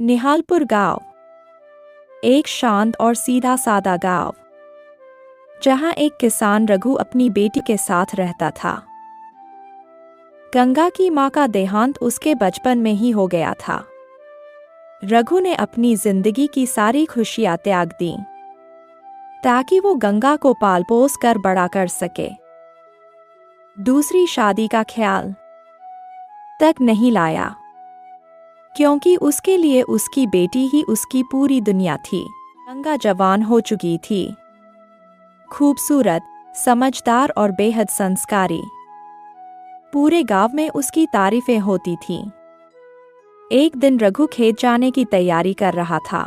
निहालपुर गांव एक शांत और सीधा सादा गांव, जहां एक किसान रघु अपनी बेटी के साथ रहता था। गंगा की मां का देहांत उसके बचपन में ही हो गया था। रघु ने अपनी जिंदगी की सारी खुशियां त्याग दी ताकि वो गंगा को पाल पोस कर बड़ा कर सके। दूसरी शादी का ख्याल तक नहीं लाया, क्योंकि उसके लिए उसकी बेटी ही उसकी पूरी दुनिया थी। गंगा जवान हो चुकी थी, खूबसूरत, समझदार और बेहद संस्कारी। पूरे गांव में उसकी तारीफें होती थीं। एक दिन रघु खेत जाने की तैयारी कर रहा था।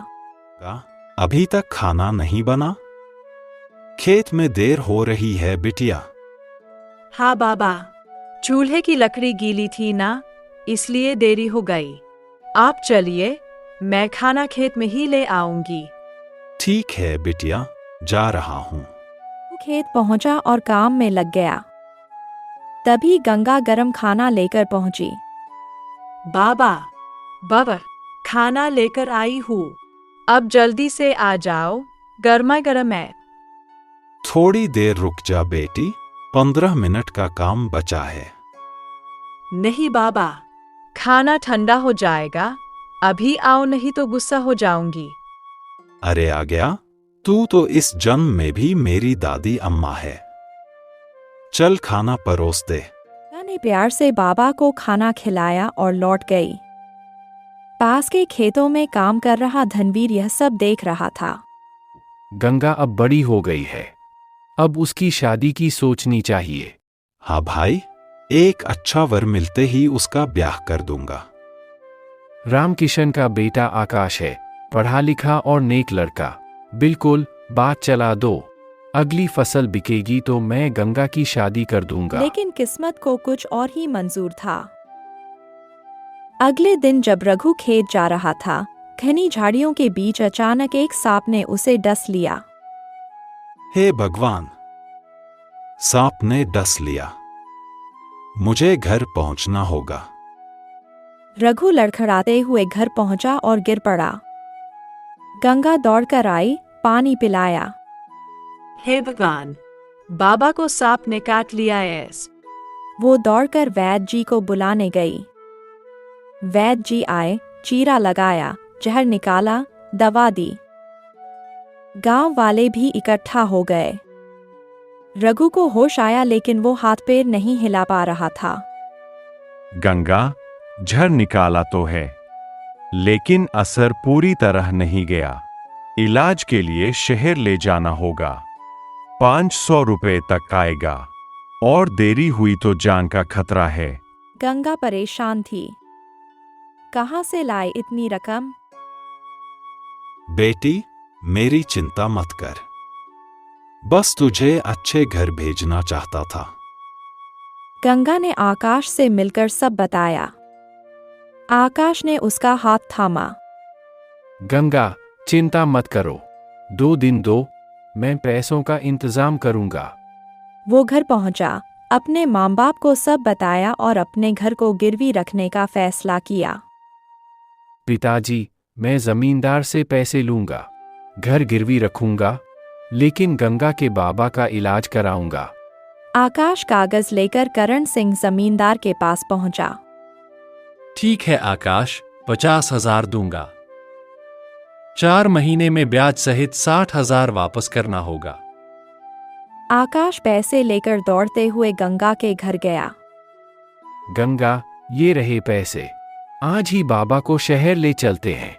अभी तक खाना नहीं बना? खेत में देर हो रही है बिटिया। हाँ बाबा, चूल्हे की लकड़ी गीली थी ना, इसलिए देरी हो गई। आप चलिए, मैं खाना खेत में ही ले आऊंगी। ठीक है बिटिया, जा रहा हूँ। वो खेत पहुंचा और काम में लग गया। तभी गंगा गरम खाना लेकर पहुंची। बाबा, खाना लेकर आई हूँ। अब जल्दी से आ जाओ, गर्मा गर्म है। थोड़ी देर रुक जा बेटी, 15 मिनट का काम बचा है। नहीं बाबा, खाना ठंडा हो जाएगा। अभी आओ, नहीं तो गुस्सा हो जाऊंगी। अरे आ गया, तू तो इस जन्म में भी मेरी दादी अम्मा है। चल खाना परोस दे। ने प्यार से बाबा को खाना खिलाया और लौट गई। पास के खेतों में काम कर रहा धनवीर यह सब देख रहा था। गंगा अब बड़ी हो गई है, अब उसकी शादी की सोचनी चाहिए। हाँ भाई, एक अच्छा वर मिलते ही उसका ब्याह कर दूंगा। रामकिशन का बेटा आकाश है, पढ़ा लिखा और नेक लड़का। बिल्कुल, बात चला दो। अगली फसल बिकेगी तो मैं गंगा की शादी कर दूंगा। लेकिन किस्मत को कुछ और ही मंजूर था। अगले दिन जब रघु खेत जा रहा था, घनी झाड़ियों के बीच अचानक एक सांप ने उसे डस लिया। हे भगवान, सांप ने डस लिया। मुझे घर पहुंचना होगा। रघु लड़खड़ाते हुए घर पहुंचा और गिर पड़ा। गंगा दौड़कर आई, पानी पिलाया। हे भगवान, बाबा को सांप ने काट लिया है। वो दौड़कर वैद्य जी को बुलाने गई। वैद्य जी आए, चीरा लगाया, जहर निकाला, दवा दी। गांव वाले भी इकट्ठा हो गए। रघु को होश आया, लेकिन वो हाथ पैर नहीं हिला पा रहा था। गंगा, जहर निकाला तो है, लेकिन असर पूरी तरह नहीं गया। इलाज के लिए शहर ले जाना होगा। 500 रुपए तक आएगा, और देरी हुई तो जान का खतरा है। गंगा परेशान थी। कहां से लाए इतनी रकम? बेटी, मेरी चिंता मत कर। बस तुझे अच्छे घर भेजना चाहता था। गंगा ने आकाश से मिलकर सब बताया। आकाश ने उसका हाथ थामा। गंगा, चिंता मत करो, 2 दिन दो, मैं पैसों का इंतजाम करूंगा। वो घर पहुंचा, अपने माँ बाप को सब बताया और अपने घर को गिरवी रखने का फैसला किया। पिताजी, मैं जमींदार से पैसे लूंगा, घर गिरवी रखूंगा, लेकिन गंगा के बाबा का इलाज कराऊंगा। आकाश कागज लेकर करण सिंह जमींदार के पास पहुंचा। ठीक है आकाश, 50,000 दूंगा। 4 महीने में ब्याज सहित 60,000 वापस करना होगा। आकाश पैसे लेकर दौड़ते हुए गंगा के घर गया। गंगा, ये रहे पैसे, आज ही बाबा को शहर ले चलते हैं।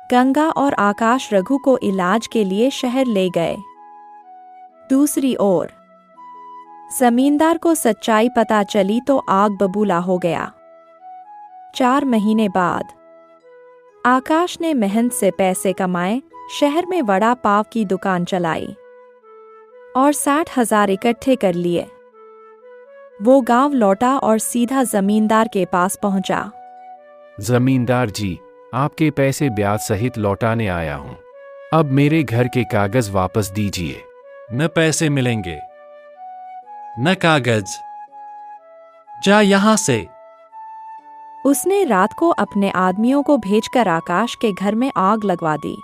गंगा और आकाश रघु को इलाज के लिए शहर ले गए। दूसरी ओर जमींदार को सच्चाई पता चली तो आग बबूला हो गया। 4 महीने बाद आकाश ने मेहनत से पैसे कमाए, शहर में वड़ा पाव की दुकान चलाई और 60,000 इकट्ठे कर लिए। वो गांव लौटा और सीधा जमींदार के पास पहुंचा। जमींदार जी, आपके पैसे ब्याज सहित लौटाने आया हूं। अब मेरे घर के कागज वापस दीजिए। न पैसे मिलेंगे, न कागज, जा यहां से। उसने रात को अपने आदमियों को भेजकर आकाश के घर में आग लगवा दी।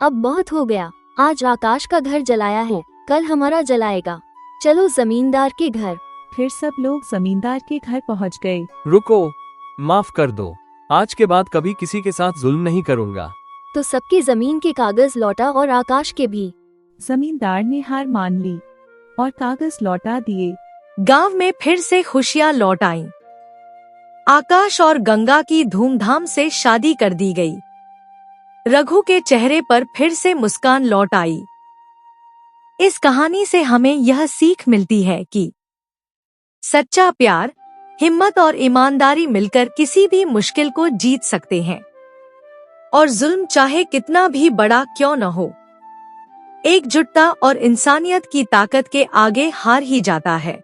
अब बहुत हो गया, आज आकाश का घर जलाया है, कल हमारा जलाएगा। चलो जमींदार के घर। फिर सब लोग जमींदार के घर पहुंच गए। रुको, माफ कर दो, आज के बाद कभी किसी के साथ जुल्म नहीं करूंगा। तो सबकी जमीन के कागज लौटा और आकाश के भी। जमींदार ने हार मान ली और कागज लौटा दिए। गांव में फिर से खुशियां लौट आईं। आकाश और गंगा की धूमधाम से शादी कर दी गई। रघु के चेहरे पर फिर से मुस्कान लौट आई। इस कहानी से हमें यह सीख मिलती है कि सच्चा प्यार, हिम्मत और ईमानदारी मिलकर किसी भी मुश्किल को जीत सकते हैं और जुल्म चाहे कितना भी बड़ा क्यों न हो, एकजुटता और इंसानियत की ताकत के आगे हार ही जाता है।